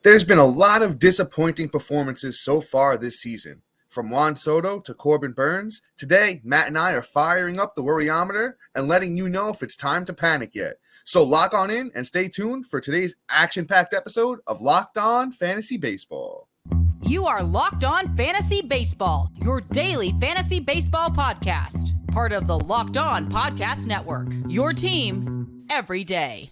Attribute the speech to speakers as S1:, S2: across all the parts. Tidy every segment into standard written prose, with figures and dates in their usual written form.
S1: There's been a lot of disappointing performances so far this season. From Juan Soto to Corbin Burnes, today Matt and I are firing up the worryometer and letting you know if it's time to panic yet. So lock on in and stay tuned for today's action-packed episode of Locked On Fantasy Baseball.
S2: You are Locked On Fantasy Baseball, your daily fantasy baseball podcast. Part of the Locked On Podcast Network, your team every day.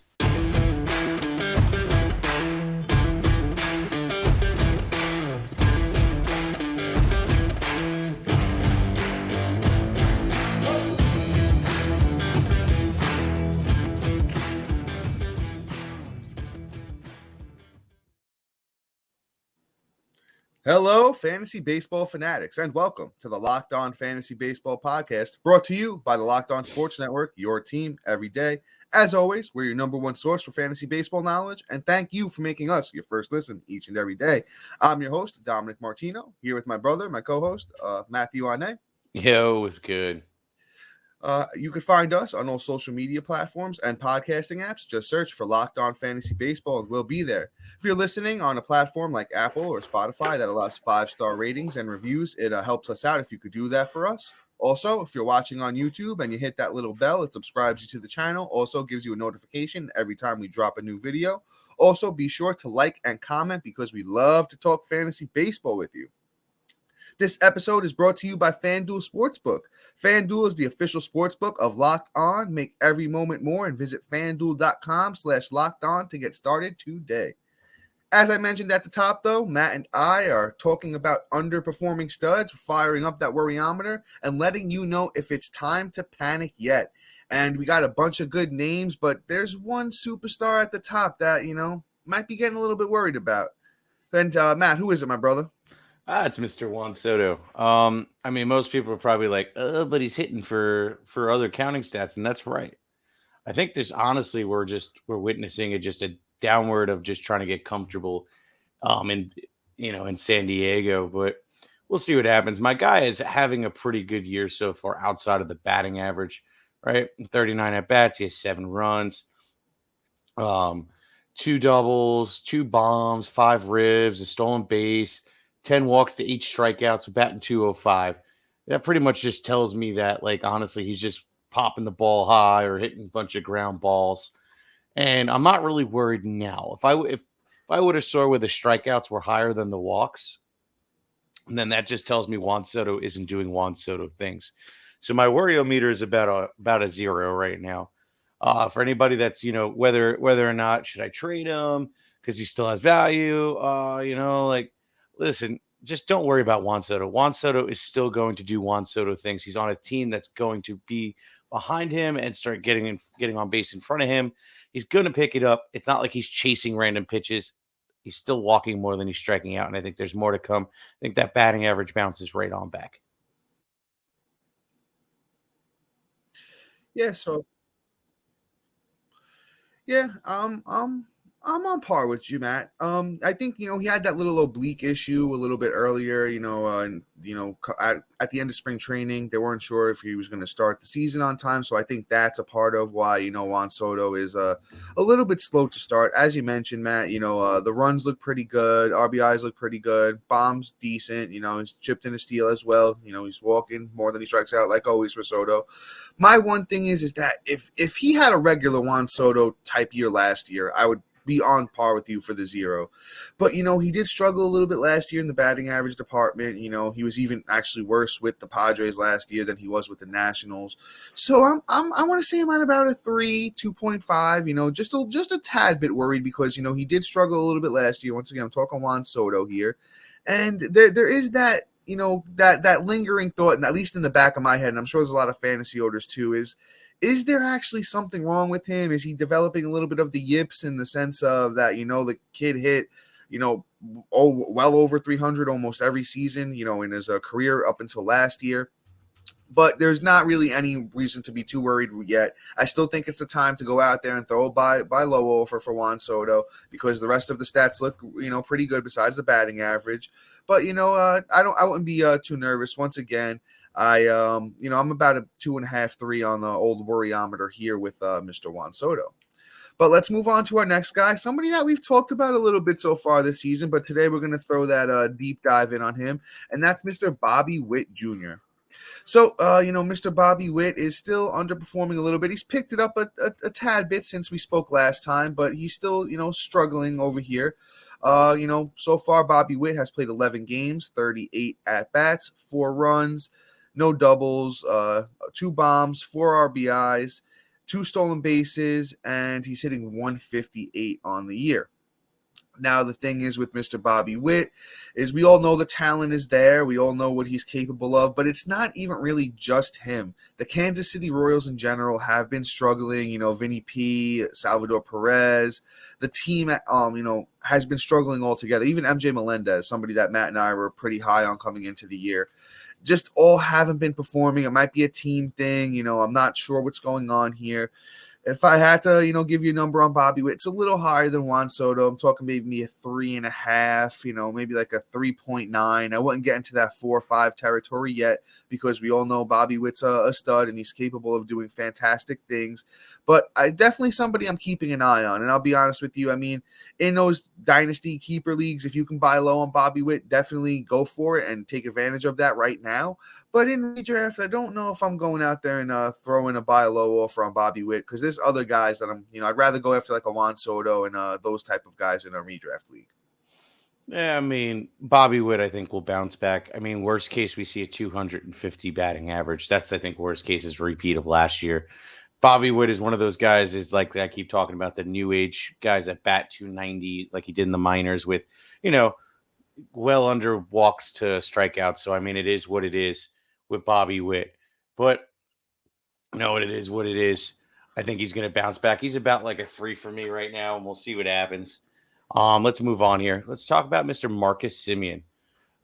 S1: Hello, fantasy baseball fanatics, and welcome to the Locked On Fantasy Baseball podcast, brought to you by the Locked On Sports Network, your team every day. As always, we're your number one source for fantasy baseball knowledge, and thank you for making us your first listen each and every day. I'm your host, Dominic Martino, here with my brother, my co-host, Matthew Arne.
S3: Yo, it's good.
S1: You can find us on all social media platforms and podcasting apps. Just search for Locked On Fantasy Baseball and we'll be there. If you're listening on a platform like Apple or Spotify that allows 5-star ratings and reviews, it helps us out if you could do that for us. Also, if you're watching on YouTube and you hit that little bell, it subscribes you to the channel. Also gives you a notification every time we drop a new video. Also, be sure to like and comment because we love to talk fantasy baseball with you. This episode is brought to you by FanDuel Sportsbook. FanDuel is the official sportsbook of Locked On. Make every moment more and visit FanDuel.com/LockedOn to get started today. As I mentioned at the top, though, Matt and I are talking about underperforming studs, firing up that worryometer, and letting you know if it's time to panic yet. And we got a bunch of good names, but there's one superstar at the top that, might be getting a little bit worried about. And Matt, who is it, my brother?
S3: It's Mr. Juan Soto. I mean, most people are probably like, but he's hitting for other counting stats, and that's right. I think there's honestly we're witnessing just a downward of just trying to get comfortable in San Diego, but we'll see what happens. My guy is having a pretty good year so far outside of the batting average, right? 39 at bats, he has 7 runs, 2 doubles, 2 bombs, 5 ribs, a stolen base, 10 walks to 8 strikeouts, batting .205. That pretty much just tells me that, honestly, he's just popping the ball high or hitting a bunch of ground balls. And I'm not really worried now. If I would have saw where the strikeouts were higher than the walks, then that just tells me Juan Soto isn't doing Juan Soto things. So my worryometer is about a 0 right now. For anybody that's, whether or not should I trade him because he still has value, listen, just don't worry about Juan Soto. Juan Soto is still going to do Juan Soto things. He's on a team that's going to be behind him and start getting on base in front of him. He's going to pick it up. It's not like he's chasing random pitches. He's still walking more than he's striking out, and I think there's more to come. I think that batting average bounces right on back.
S1: Yeah, I'm on par with you, Matt. I think, he had that little oblique issue a little bit earlier, at the end of spring training. They weren't sure if he was going to start the season on time. So I think that's a part of why, Juan Soto is a little bit slow to start. As you mentioned, Matt, the runs look pretty good. RBIs look pretty good. Bombs decent. He's chipped in a steal as well. He's walking more than he strikes out, like always for Soto. My one thing is that if he had a regular Juan Soto type year last year, I would be on par with you for the 0. But, he did struggle a little bit last year in the batting average department. He was even actually worse with the Padres last year than he was with the Nationals. So I want to say I'm at about a 3, 2.5, just a tad bit worried because, he did struggle a little bit last year. Once again, I'm talking Juan Soto here. And there is that, that lingering thought, and at least in the back of my head, and I'm sure there's a lot of fantasy owners too, is there actually something wrong with him? Is he developing a little bit of the yips in the sense of that, the kid hit, well over 300 almost every season, in his career up until last year. But there's not really any reason to be too worried yet. I still think it's the time to go out there and throw a buy low offer for Juan Soto because the rest of the stats look, pretty good besides the batting average. But, I wouldn't be too nervous. Once again, I'm about a 2.5, 3 on the old worryometer here with Mr. Juan Soto. But let's move on to our next guy, somebody that we've talked about a little bit so far this season, but today we're going to throw that deep dive in on him, and that's Mr. Bobby Witt Jr. So, Mr. Bobby Witt is still underperforming a little bit. He's picked it up a tad bit since we spoke last time, but he's still, struggling over here. So far, Bobby Witt has played 11 games, 38 at-bats, 4 runs, no doubles, 2 bombs, 4 RBIs, 2 stolen bases, and he's hitting 158 on the year. Now, the thing is with Mr. Bobby Witt is we all know the talent is there. We all know what he's capable of, but it's not even really just him. The Kansas City Royals in general have been struggling. Vinny P, Salvador Perez, the team, has been struggling altogether. Even MJ Melendez, somebody that Matt and I were pretty high on coming into the year, just all haven't been performing. It might be a team thing. I'm not sure what's going on here. If I had to, give you a number on Bobby Witt, it's a little higher than Juan Soto. I'm talking maybe a 3.5, maybe like a 3.9. I wouldn't get into that 4 or 5 territory yet because we all know Bobby Witt's a stud and he's capable of doing fantastic things. But I definitely somebody I'm keeping an eye on. And I'll be honest with you, in those dynasty keeper leagues, if you can buy low on Bobby Witt, definitely go for it and take advantage of that right now. But in redraft, I don't know if I'm going out there and throwing a buy low offer on Bobby Witt because there's other guys that I'd rather go after like a Juan Soto and those type of guys in a redraft league.
S3: Yeah, Bobby Witt, I think, will bounce back. Worst case, we see a 250 batting average. That's, I think, worst case is a repeat of last year. Bobby Witt is one of those guys, is like I keep talking about, the new age guys that bat 290 like he did in the minors with, well under walks to strikeouts. So, it is what it is with Bobby Witt. But, it is what it is. I think he's going to bounce back. He's about like a 3 for me right now, and we'll see what happens. Let's move on here. Let's talk about Mr. Marcus Semien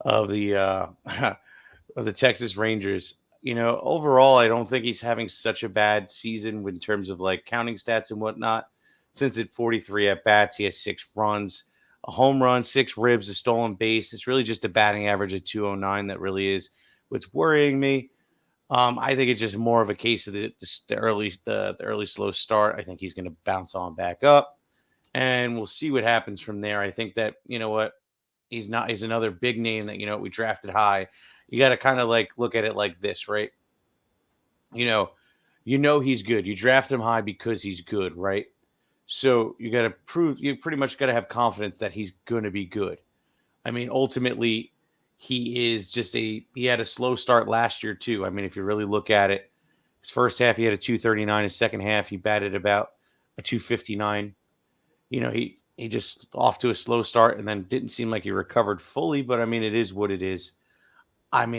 S3: of the of the Texas Rangers. Overall, I don't think he's having such a bad season in terms of like counting stats and whatnot. Since at 43 at bats, he has 6 runs, a home run, 6 ribs, a stolen base. It's really just a batting average of 209 that really is what's worrying me. I think it's just more of a case of the early slow start. I think he's going to bounce on back up, and we'll see what happens from there. I think that he's another big name that we drafted high. You got to kind of like look at it like this, right? He's good. You draft him high because he's good, right? So you pretty much got to have confidence that he's going to be good. Ultimately, he had a slow start last year too. If you really look at it, his first half, he had a 239. His second half, he batted about a 259. He just off to a slow start and then didn't seem like he recovered fully, but it is what it is. I'm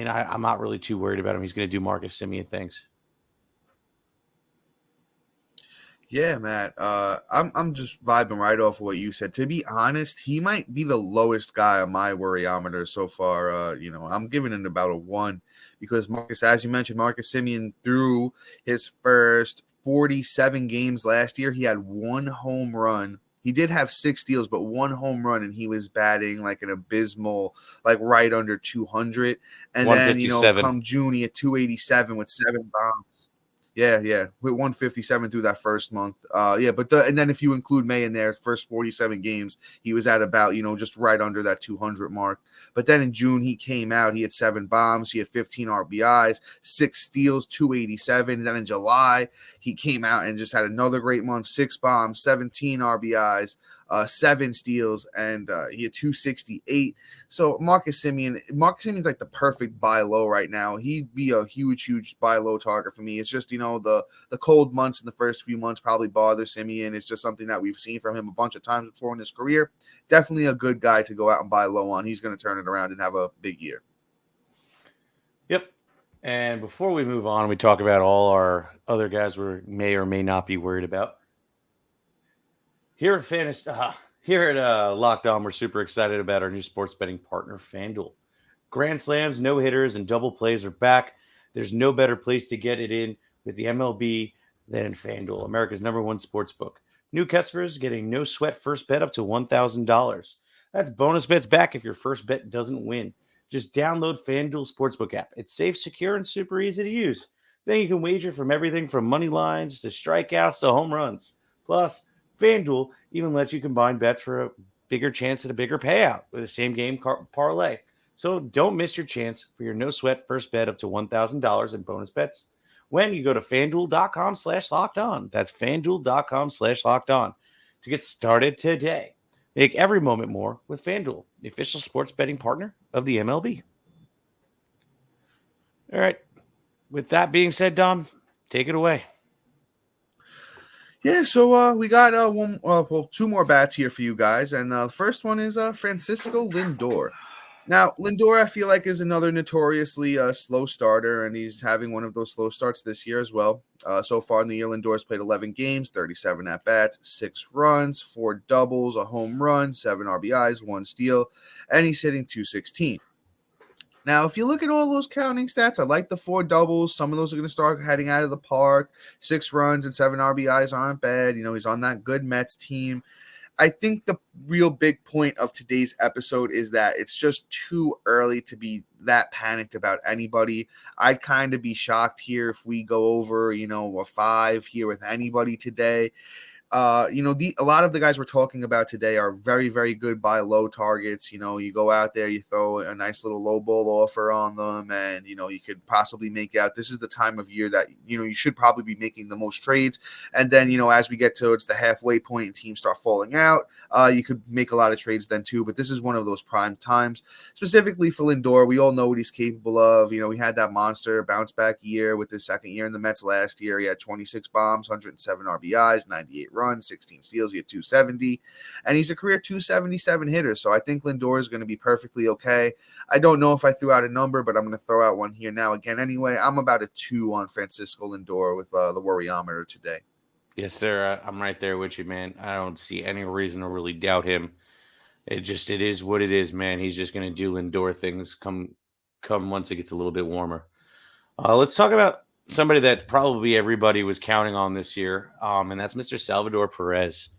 S3: not really too worried about him. He's going to do Marcus Semien things.
S1: Yeah, Matt. I'm just vibing right off of what you said. To be honest, he might be the lowest guy on my worryometer so far. I'm giving it about a 1 because as you mentioned, Marcus Semien through his first 47 games last year, he had 1 home run. He did have 6 steals, but 1 home run, and he was batting like an abysmal, like right under 200. And then, come June, he had 287 with 7 bombs. Yeah, with 157 through that first month. And then if you include May in there, first 47 games, he was at about, just right under that 200 mark. But then in June, he came out, he had 7 bombs, he had 15 RBIs, 6 steals, 287. And then in July, he came out and just had another great month, 6 bombs, 17 RBIs, 7 steals, and he had 268. So Marcus Semien's like the perfect buy low right now. He'd be a huge buy low target for me. It's just, the cold months in the first few months probably bother Semien. It's just something that we've seen from him a bunch of times before in his career. Definitely a good guy to go out and buy low on. He's going to turn it around and have a big year.
S3: Yep. And before we move on, we talk about all our other guys we may or may not be worried about. Here at Locked On, we're super excited about our new sports betting partner, FanDuel. Grand slams, no hitters, and double plays are back. There's no better place to get it in with the MLB than FanDuel, America's #1 sports book. New customers getting no sweat first bet up to $1,000. That's bonus bets back if your first bet doesn't win. Just download FanDuel Sportsbook app. It's safe, secure, and super easy to use. Then you can wager from everything from money lines to strikeouts to home runs. Plus, FanDuel even lets you combine bets for a bigger chance at a bigger payout with a same game parlay. So don't miss your chance for your no sweat first bet up to $1,000 in bonus bets when you go to fanduel.com/lockedon. That's fanduel.com/lockedon to get started today. Make every moment more with FanDuel, the official sports betting partner of the MLB. All right. With that being said, Dom, take it away.
S1: Yeah, so we got two more bats here for you guys, and the first one is Francisco Lindor. Now, Lindor, I feel like, is another notoriously slow starter, and he's having one of those slow starts this year as well. So far in the year, Lindor's played 11 games, 37 at-bats, 6 runs, 4 doubles, a home run, 7 RBIs, 1 steal, and he's hitting .216. Now, if you look at all those counting stats, I like the 4 doubles. Some of those are going to start heading out of the park. 6 runs and 7 RBIs aren't bad. He's on that good Mets team. I think the real big point of today's episode is that it's just too early to be that panicked about anybody. I'd kind of be shocked here if we go over, a 5 here with anybody today. A lot of the guys we're talking about today are very, very good buy low targets. You go out there, you throw a nice little low ball offer on them, and you could possibly make out. This is the time of year that you should probably be making the most trades. And then as we get towards the halfway point and teams start falling out, you could make a lot of trades then too. But this is one of those prime times, specifically for Lindor. We all know what he's capable of. He had that monster bounce back year with his second year in the Mets last year. He had 26 bombs, 107 RBIs, 98 runs, 16 steals. He had 270, and he's a career 277 hitter. So I think Lindor is going to be perfectly okay. I don't know if I threw out a number, but I'm going to throw out one here now. Again, anyway, I'm about a 2 on Francisco Lindor with the worryometer today.
S3: Yes, sir. I'm right there with you, man. I don't see any reason to really doubt him. It is what it is, man. He's just going to do Lindor things come once it gets a little bit warmer. Let's talk about somebody that probably everybody was counting on this year, and that's Mr. Salvador Perez.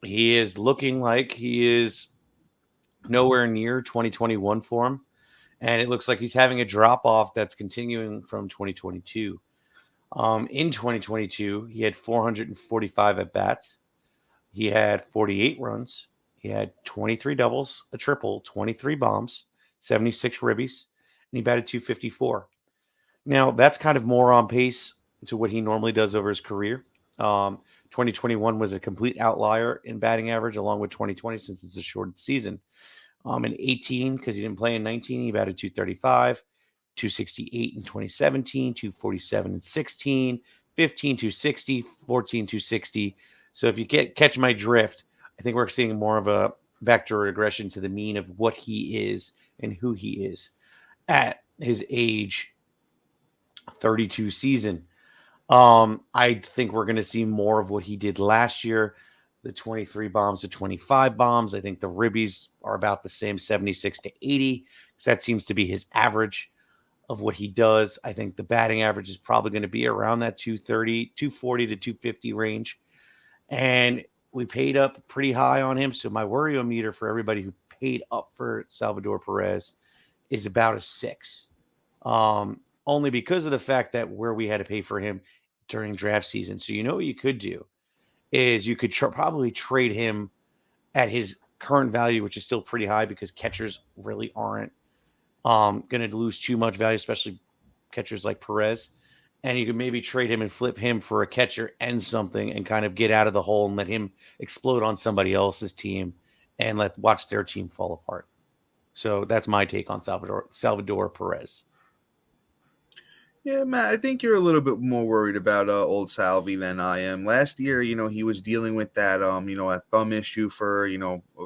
S3: He is looking like he is nowhere near 2021 for him, and it looks like he's having a drop-off that's continuing from 2022. In 2022, he had 445 at-bats. He had 48 runs. He had 23 doubles, a triple, 23 bombs, 76 ribbies, and he batted .254. Now, that's kind of more on pace to what he normally does over his career. 2021 was a complete outlier in batting average, along with 2020, since it's a shortened season. In 18, because he didn't play in 19, he batted .235, 268 in 2017, 247 in 16, 15, 260, 14, 260. So if you catch my drift, I think we're seeing more of a vector regression to the mean of what he is and who he is at his age 32 season. I think we're going to see more of what he did last year, the 23 bombs to 25 bombs. I think the ribbies are about the same, 76 to 80, because that seems to be his average of what he does. I think the batting average is probably going to be around that 240 to 250 range. And we paid up pretty high on him. So my worryometer for everybody who paid up for Salvador Perez is about a 6. Only because of the fact that where we had to pay for him during draft season. So what you could do is you could probably trade him at his current value, which is still pretty high because catchers really aren't going to lose too much value, especially catchers like Perez. And you could maybe trade him and flip him for a catcher and something and kind of get out of the hole and let him explode on somebody else's team and watch their team fall apart. So that's my take on Salvador Perez.
S1: Yeah, Matt, I think you're a little bit more worried about old Salvi than I am. Last year, he was dealing with that, a thumb issue for,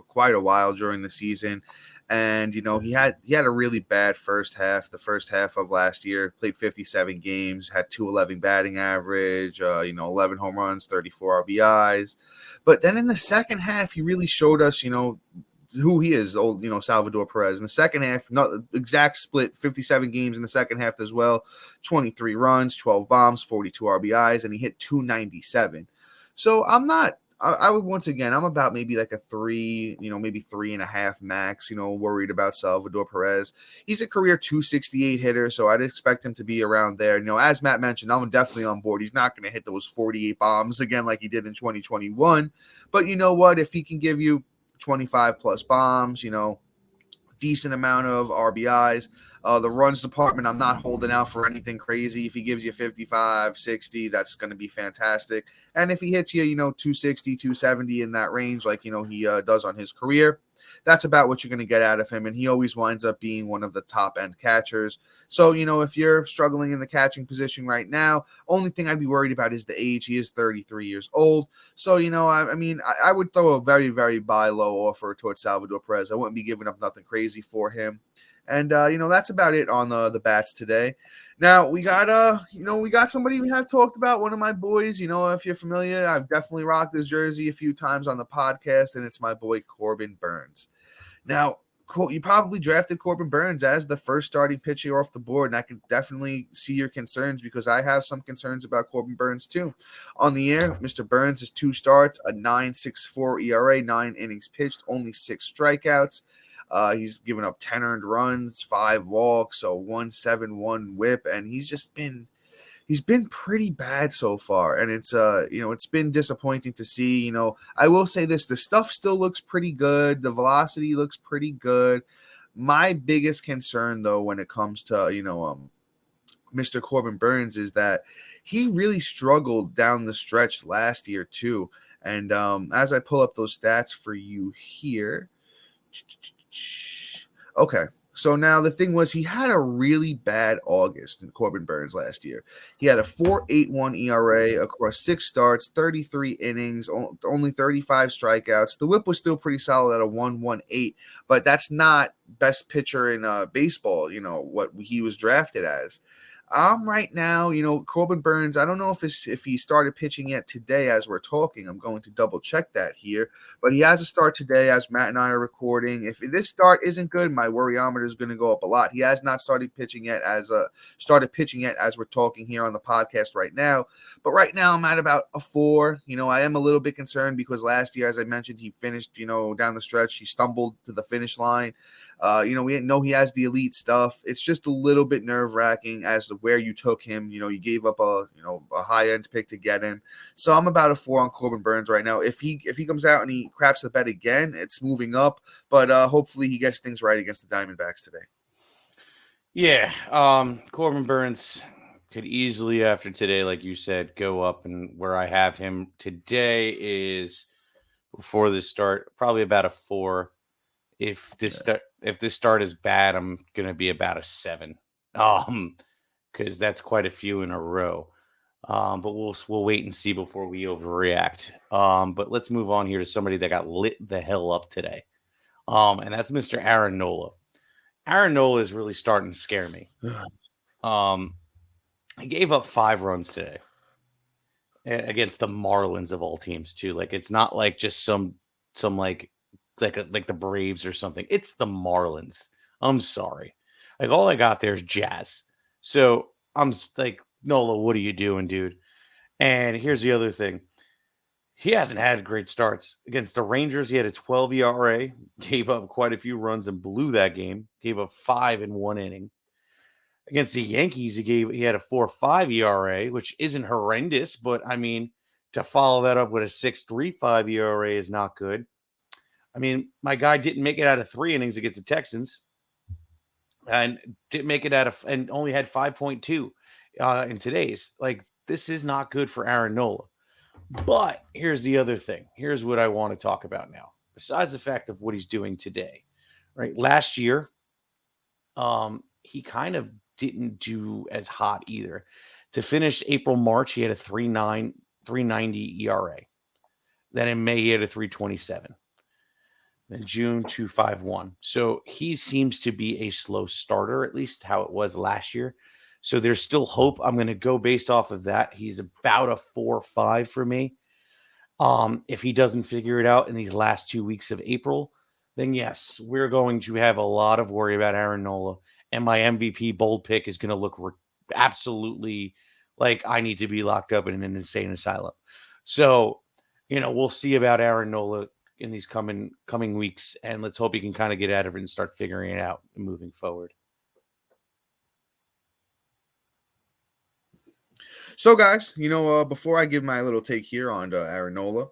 S1: quite a while during the season. And, he had a really bad first half. The first half of last year, played 57 games, had .211 batting average, 11 home runs, 34 RBIs. But then in the second half, he really showed us, who he is, old, Salvador Perez. In the second half, not exact split, 57 games in the second half as well, 23 runs, 12 bombs, 42 RBIs, and he hit .297. So I'm not I would once again, I'm about maybe like a 3, maybe 3.5 max, worried about Salvador Perez. He's a career 268 hitter, so I'd expect him to be around there. As Matt mentioned, I'm definitely on board. He's not going to hit those 48 bombs again like he did in 2021. But you know what? If he can give you 25 plus bombs, decent amount of RBIs. The runs department, I'm not holding out for anything crazy. If he gives you 55, 60, that's going to be fantastic. And if he hits you, 260, 270 in that range, like, he does on his career, that's about what you're going to get out of him. And he always winds up being one of the top end catchers. So, if you're struggling in the catching position right now, only thing I'd be worried about is the age. He is 33 years old. So, I would throw a very, very buy low offer towards Salvador Perez. I wouldn't be giving up nothing crazy for him. And, that's about it on the bats today. Now, we got somebody we have talked about, one of my boys. If you're familiar, I've definitely rocked his jersey a few times on the podcast, and it's my boy Corbin Burnes. Now, you probably drafted Corbin Burnes as the first starting pitcher off the board, and I can definitely see your concerns because I have some concerns about Corbin Burnes too. On the air, Mr. Burnes has 2 starts, a 9.64 ERA, 9 innings pitched, only 6 strikeouts. He's given up 10 earned runs, 5 walks, so 1.71 WHIP, and he's been pretty bad so far, and it's been disappointing to see. I will say this: the stuff still looks pretty good, the velocity looks pretty good. My biggest concern, though, when it comes to Mr. Corbin Burnes, is that he really struggled down the stretch last year too. And as I pull up those stats for you here. Okay, so now the thing was, he had a really bad August in Corbin Burnes last year. He had a 4.81 ERA across 6 starts, 33 innings, only 35 strikeouts. The whip was still pretty solid at a 1.18, but that's not best pitcher in baseball, what he was drafted as. Right now, Corbin Burnes, I don't know if he started pitching yet today as we're talking. I'm going to double check that here. But he has a start today as Matt and I are recording. If this start isn't good, my worryometer is going to go up a lot. He has not started pitching yet as we're talking here on the podcast right now. But right now I'm at about a 4. I am a little bit concerned because last year, as I mentioned, he finished, down the stretch. He stumbled to the finish line. We didn't know he has the elite stuff. It's just a little bit nerve-wracking as to where you took him. You gave up a high-end pick to get him. So I'm about a 4 on Corbin Burnes right now. If he comes out and he craps the bet again, it's moving up. But hopefully he gets things right against the Diamondbacks today.
S3: Yeah, Corbin Burnes could easily, after today, like you said, go up. And where I have him today is, before this start, probably about a 4. If this start is bad, I'm gonna be about a 7. Because that's quite a few in a row. But we'll wait and see before we overreact. But let's move on here to somebody that got lit the hell up today. And that's Mr. Aaron Nola. Aaron Nola is really starting to scare me. He gave up 5 runs today against the Marlins of all teams too. Like, it's not like just some like the Braves or something. It's the Marlins. I'm sorry. Like, all I got there is Jazz. So I'm like, Nola, what are you doing, dude? And here's the other thing. He hasn't had great starts. Against the Rangers, he had a 12 ERA, gave up quite a few runs and blew that game. Gave up 5 in 1 inning. Against the Yankees, he had a 4.5 ERA, which isn't horrendous, but I mean, to follow that up with a 6.35 ERA is not good. I mean, my guy didn't make it out of 3 innings against the Texans, and didn't make it and only had 5.2 in today's. Like, this is not good for Aaron Nola. But here's the other thing. Here's what I want to talk about now. Besides the fact of what he's doing today, right? Last year, he kind of didn't do as hot either. To finish April, March, he had a 3.90 ERA. Then in May, he had a 3.27. Then June, 2.51. So he seems to be a slow starter, at least how it was last year. So there's still hope. I'm going to go based off of that. He's about a 4.5 for me. If he doesn't figure it out in these last 2 weeks of April, then yes, we're going to have a lot of worry about Aaron Nola. And my MVP bold pick is going to look absolutely like I need to be locked up in an insane asylum. So we'll see about Aaron Nola in these coming weeks, and let's hope he can kind of get out of it and start figuring it out moving forward.
S1: So, guys, before I give my little take here on Aaron Nola,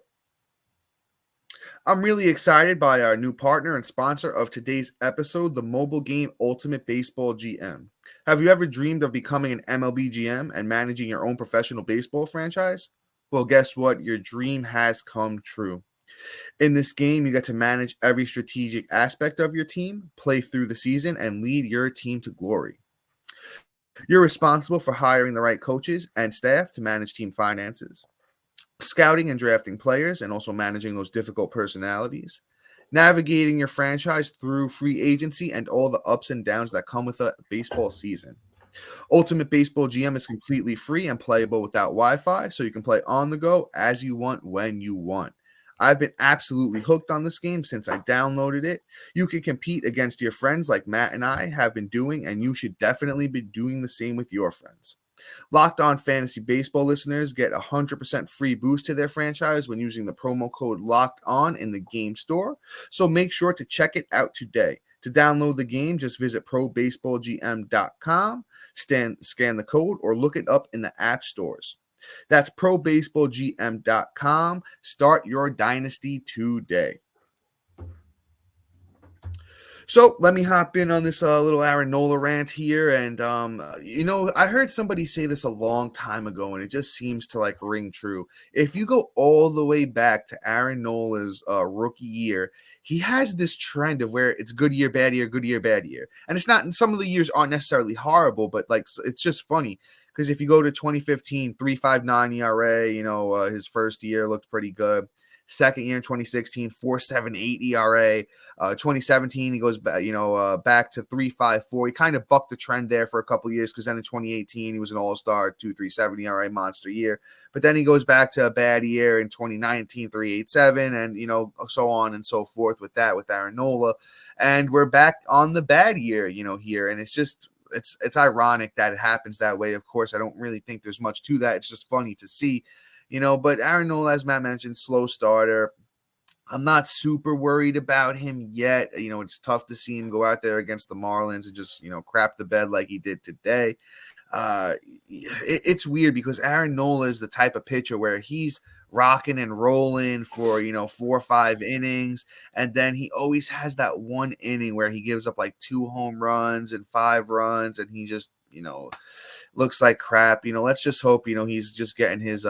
S1: I'm really excited by our new partner and sponsor of today's episode, the mobile game Ultimate Baseball GM. Have you ever dreamed of becoming an MLB GM and managing your own professional baseball franchise? Well, guess what? Your dream has come true. In this game, you get to manage every strategic aspect of your team, play through the season, and lead your team to glory. You're responsible for hiring the right coaches and staff to manage team finances, scouting and drafting players, and also managing those difficult personalities, navigating your franchise through free agency and all the ups and downs that come with a baseball season. Ultimate Baseball GM is completely free and playable without Wi-Fi, so you can play on the go as you want when you want. I've been absolutely hooked on this game since I downloaded it. You can compete against your friends like Matt and I have been doing, and you should definitely be doing the same with your friends. Locked On Fantasy Baseball listeners get a 100% free boost to their franchise when using the promo code Locked On in the game store. So make sure to check it out today. To download the game, just visit probaseballgm.com, scan the code, or look it up in the app stores. That's probaseballgm.com. Start your dynasty today. So let me hop in on this little Aaron Nola rant here. And, I heard somebody say this a long time ago, and it just seems to like ring true. If you go all the way back to Aaron Nola's rookie year, he has this trend of where it's good year, bad year, good year, bad year. And it's not, some of the years aren't necessarily horrible, but like, it's just funny. Because if you go to 2015, 3.59 ERA, his first year looked pretty good. Second year in 2016, 4.78 ERA. 2017, he goes back, back to 3.54. He kind of bucked the trend there for a couple of years because then in 2018, he was an all-star, 2.37 ERA monster year. But then he goes back to a bad year in 2019, 3.87, and, so on and so forth with that, with Aaron Nola. And we're back on the bad year, here. And it's just, it's ironic that it happens that way. Of course, I don't really think there's much to that. It's just funny to see. But Aaron Nola, as Matt mentioned, slow starter. I'm not super worried about him yet. It's tough to see him go out there against the Marlins and just, crap the bed like he did today. It's weird because Aaron Nola is the type of pitcher where he's rocking and rolling for, 4 or 5 innings. And then he always has that one inning where he gives up like 2 home runs and 5 runs. And he just, looks like crap. Let's just hope, he's just getting his,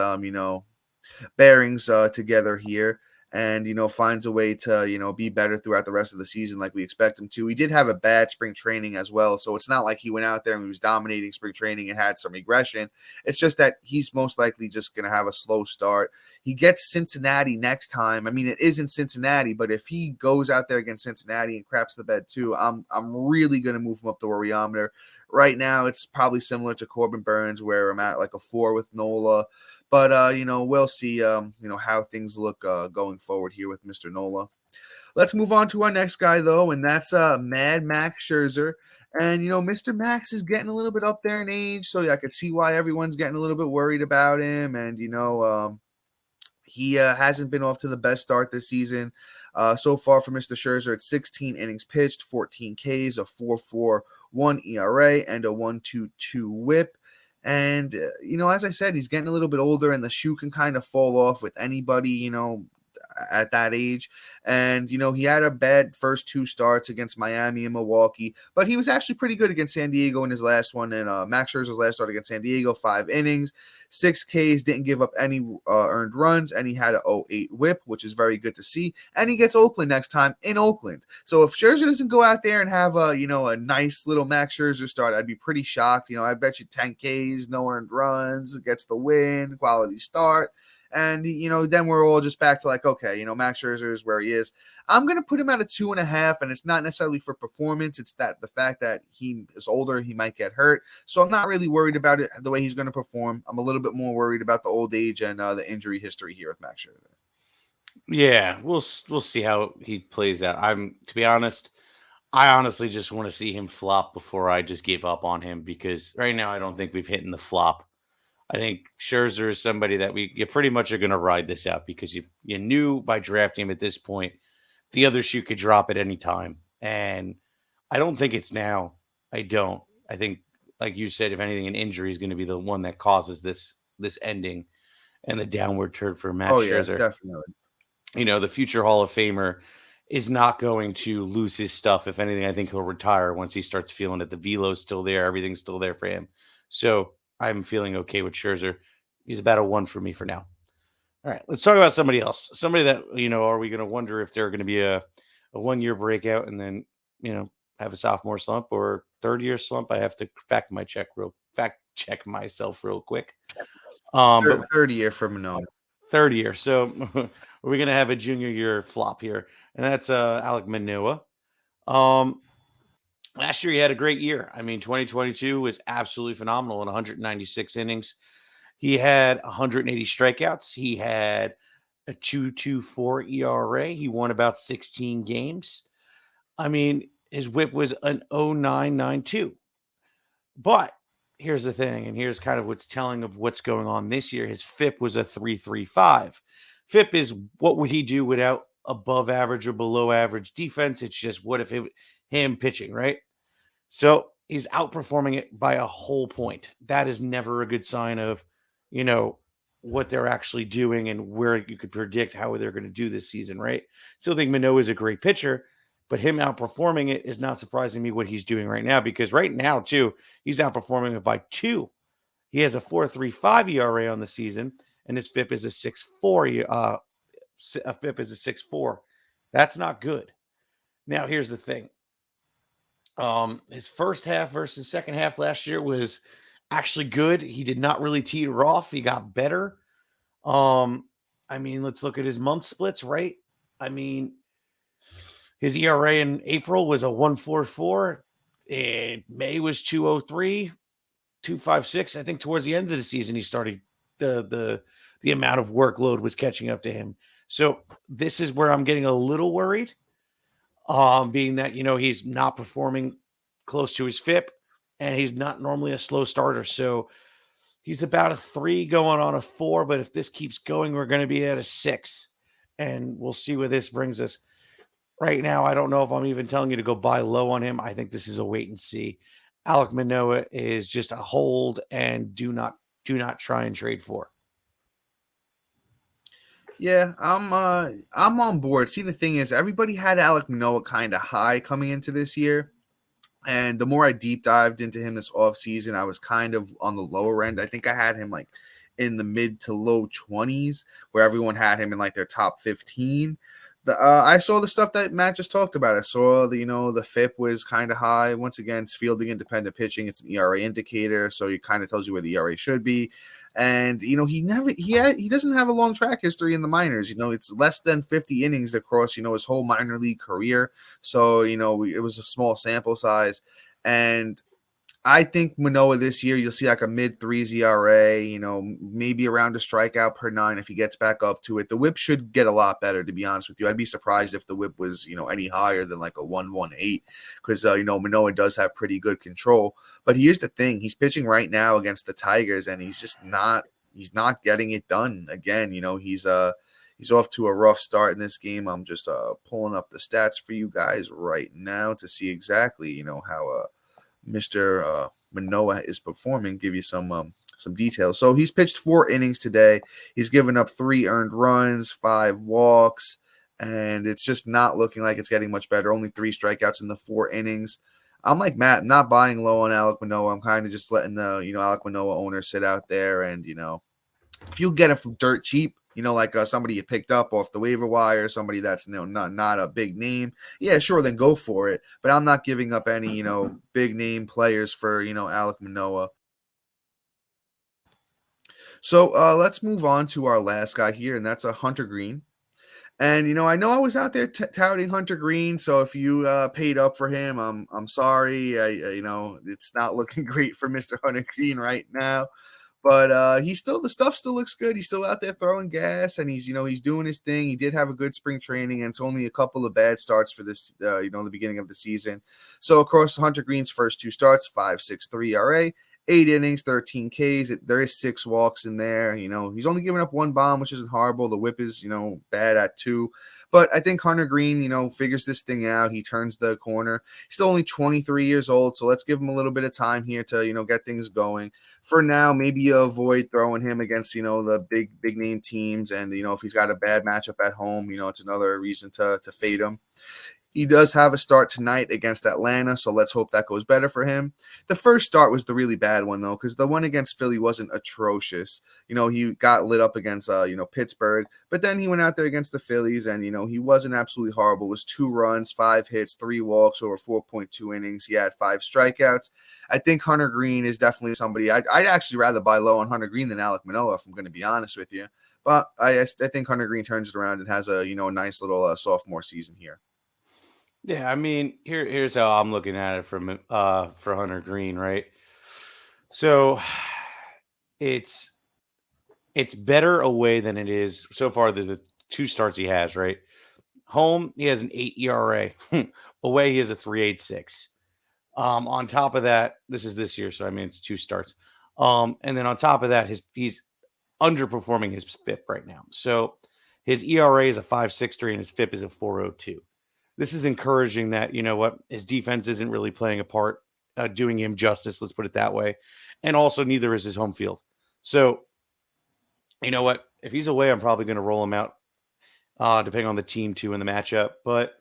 S1: bearings together here and, finds a way to, be better throughout the rest of the season like we expect him to. He did have a bad spring training as well. So it's not like he went out there and he was dominating spring training and had some regression. It's just that he's most likely just going to have a slow start. He gets Cincinnati next time. I mean, it isn't Cincinnati, but if he goes out there against Cincinnati and craps the bed too, I'm really going to move him up the worryometer. Right now, it's probably similar to Corbin Burnes, where I'm at like a 4 with Nola. But, we'll see, how things look going forward here with Mr. Nola. Let's move on to our next guy, though, and that's Mad Max Scherzer. And, Mr. Max is getting a little bit up there in age, so I could see why everyone's getting a little bit worried about him. And, he hasn't been off to the best start this season. So far for Mr. Scherzer, it's 16 innings pitched, 14 Ks, a 4.41 ERA, and a 1.22 WHIP. And, as I said, he's getting a little bit older, and the shoe can kind of fall off with anybody, at that age. And, he had a bad first 2 starts against Miami and Milwaukee, but he was actually pretty good against San Diego in his last one. And Max Scherzer's last start against San Diego, 5 innings, 6 Ks, didn't give up any earned runs, and he had a 0.8 WHIP, which is very good to see. And he gets Oakland next time in Oakland. So if Scherzer doesn't go out there and have a nice little Max Scherzer start, I'd be pretty shocked. I bet you 10 Ks, no earned runs, gets the win, quality start. And, then we're all just back to like, okay, Max Scherzer is where he is. I'm going to put him at a 2.5, and it's not necessarily for performance. It's that the fact that he is older, he might get hurt. So I'm not really worried about it, the way he's going to perform. I'm a little bit more worried about the old age and the injury history here with Max Scherzer.
S3: Yeah, we'll see how he plays out. To be honest, I honestly just want to see him flop before I just give up on him, because right now I don't think we've hit in the flop I think Scherzer is somebody that you pretty much are going to ride this out because you knew by drafting him at this point, the other shoe could drop at any time. And I don't think it's now. I don't. I think, like you said, if anything, an injury is going to be the one that causes this ending and the downward turn for Max
S1: Oh yeah,
S3: Scherzer.
S1: definitely.
S3: The future Hall of Famer is not going to lose his stuff. If anything, I think he'll retire once he starts feeling that the velo's still there, everything's still there for him. So I'm feeling okay with Scherzer. He's about a 1 for me for now. All right, let's talk about somebody else. Somebody that, are we going to wonder if they're going to be a 1-year breakout and then, have a sophomore slump or third-year slump? I have to fact check myself real quick.
S1: But third year for Manoah.
S3: Third year. So we're going to have a junior year flop here. And that's Alek Manoah. Last year he had a great year. 2022 was absolutely phenomenal in 196 innings. He had 180 strikeouts. He had a 2.24 ERA. He won about 16 games. His whip was an 0.992. But here's the thing, and here's kind of what's telling of what's going on this year. His FIP was a 3.35. FIP is what would he do without above average or below average defense? It's just what if him pitching, right? So he's outperforming it by a whole point. That is never a good sign of, what they're actually doing and where you could predict how they're going to do this season, right? Still think Manoah is a great pitcher, but him outperforming it is not surprising me what he's doing right now, because right now, too, he's outperforming it by 2. He has a 4.35 ERA on the season, and his FIP is a 6.4. A FIP is a 6.4. That's not good. Now, here's the thing. His first half versus second half last year was actually good. He did not really teeter off. He got better. Let's look at his month splits, right? His ERA in April was a 1.44. In May was 2.03, 2.56. I think towards the end of the season, he started the amount of workload was catching up to him. So this is where I'm getting a little worried. Being that, he's not performing close to his FIP, and he's not normally a slow starter. So he's about a 3 going on a 4, but if this keeps going, we're going to be at a 6, and we'll see where this brings us. Right now, I don't know if I'm even telling you to go buy low on him. I think this is a wait and see. Alek Manoah is just a hold, and do not try and trade for.
S1: Yeah, I'm on board. See, the thing is, everybody had Alek Manoah kind of high coming into this year. And the more I deep dived into him this offseason, I was kind of on the lower end. I think I had him like in the mid to low 20s, where everyone had him in like their top 15. I saw the stuff that Matt just talked about. I saw the FIP was kind of high. Once again, it's fielding independent pitching. It's an ERA indicator, so it kind of tells you where the ERA should be. And he doesn't have a long track history in the minors. It's less than 50 innings across his whole minor league career. So it was a small sample size, and I think Manoah this year, you'll see like a mid-3s ERA, maybe around a strikeout per 9 if he gets back up to it. The whip should get a lot better, to be honest with you. I'd be surprised if the whip was, any higher than like a 1.18, because, Manoah does have pretty good control. But here's the thing. He's pitching right now against the Tigers, and he's just not getting it done. Again, he's off to a rough start in this game. I'm just pulling up the stats for you guys right now to see exactly, how Mr. Manoah is performing, give you some details. So he's pitched 4 innings today. He's given up 3 earned runs, 5 walks, and it's just not looking like it's getting much better. Only 3 strikeouts in the 4 innings. I'm like Matt, not buying low on Alek Manoah. I'm kind of just letting the Alek Manoah owner sit out there, and if you get him from dirt cheap, like somebody you picked up off the waiver wire, somebody that's not a big name, yeah, sure, then go for it. But I'm not giving up any big name players for Alek Manoah. So let's move on to our last guy here, and that's Hunter Greene. And I know I was out there touting Hunter Greene, so if you paid up for him, I'm sorry. It's not looking great for Mr. Hunter Greene right now. But the stuff still looks good. He's still out there throwing gas, and he's doing his thing. He did have a good spring training, and it's only a couple of bad starts for this, the beginning of the season. So, of course, Hunter Greene's first 2 starts, 5.63 ERA, 8 innings, 13 Ks. There is 6 walks in there. He's only given up 1 bomb, which isn't horrible. The whip is, bad at 2. But I think Hunter Greene, figures this thing out. He turns the corner. He's still only 23 years old, so let's give him a little bit of time here to, get things going. For now, maybe you avoid throwing him against, the big name teams. And, if he's got a bad matchup at home, it's another reason to fade him. He does have a start tonight against Atlanta, so let's hope that goes better for him. The first start was the really bad one, though, because the one against Philly wasn't atrocious. He got lit up against, Pittsburgh, but then he went out there against the Phillies, and, he wasn't absolutely horrible. It was 2 runs, 5 hits, 3 walks over 4.2 innings. He had 5 strikeouts. I think Hunter Greene is definitely somebody I'd actually rather buy low on Hunter Greene than Alek Manoah, if I'm going to be honest with you. But I think Hunter Greene turns it around and has a, a nice little sophomore season here.
S3: Yeah, I mean, here's how I'm looking at it from for Hunter Greene, right? So it's better away than it is so far. The 2 starts he has, right? Home, he has an 8 ERA. Away, he has a 3.86. On top of that, this is this year, so I mean it's 2 starts. And then on top of that, he's underperforming his FIP right now. So his ERA is a 5.63 and his FIP is a 4.02. This is encouraging that, his defense isn't really playing a part, doing him justice, let's put it that way. And also neither is his home field. So, if he's away, I'm probably going to roll him out, depending on the team too in the matchup. But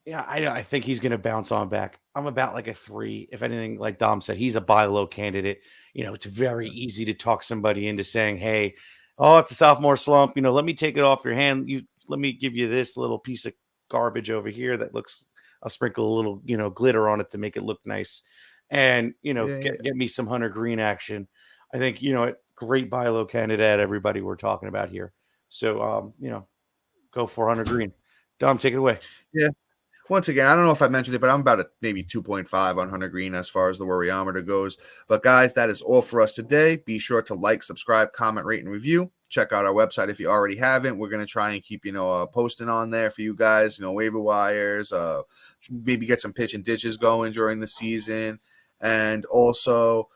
S3: yeah, I think he's going to bounce on back. I'm about like a 3. If anything, like Dom said, he's a buy low candidate. It's very easy to talk somebody into saying, hey, it's a sophomore slump. Let me take it off your hand. Let me give you this little piece of garbage over here that looks, I'll sprinkle a little, glitter on it to make it look nice. And, get me some Hunter Greene action. I think, great buy low candidate, everybody we're talking about here. So, go for Hunter Greene. Dom, take it away.
S1: Yeah. Once again, I don't know if I mentioned it, but I'm about maybe 2.5 on Hunter Greene as far as the worryometer goes. But guys, that is all for us today. Be sure to like, subscribe, comment, rate, and review. Check out our website if you already haven't. We're going to try and keep, posting on there for you guys, waiver wires, maybe get some pitch and ditches going during the season. And also,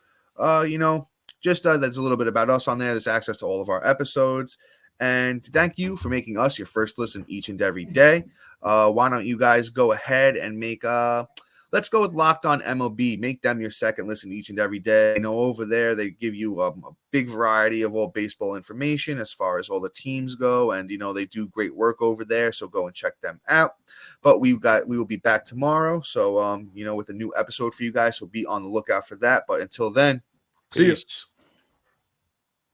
S1: just that's a little bit about us on there. There's access to all of our episodes. And thank you for making us your first listen each and every day. Why don't you guys go ahead and make let's go with Locked On MLB. Make them your second listen each and every day. Over there they give you a big variety of all baseball information as far as all the teams go, and they do great work over there. So go and check them out. But we will be back tomorrow. So with a new episode for you guys. So be on the lookout for that. But until then, see you.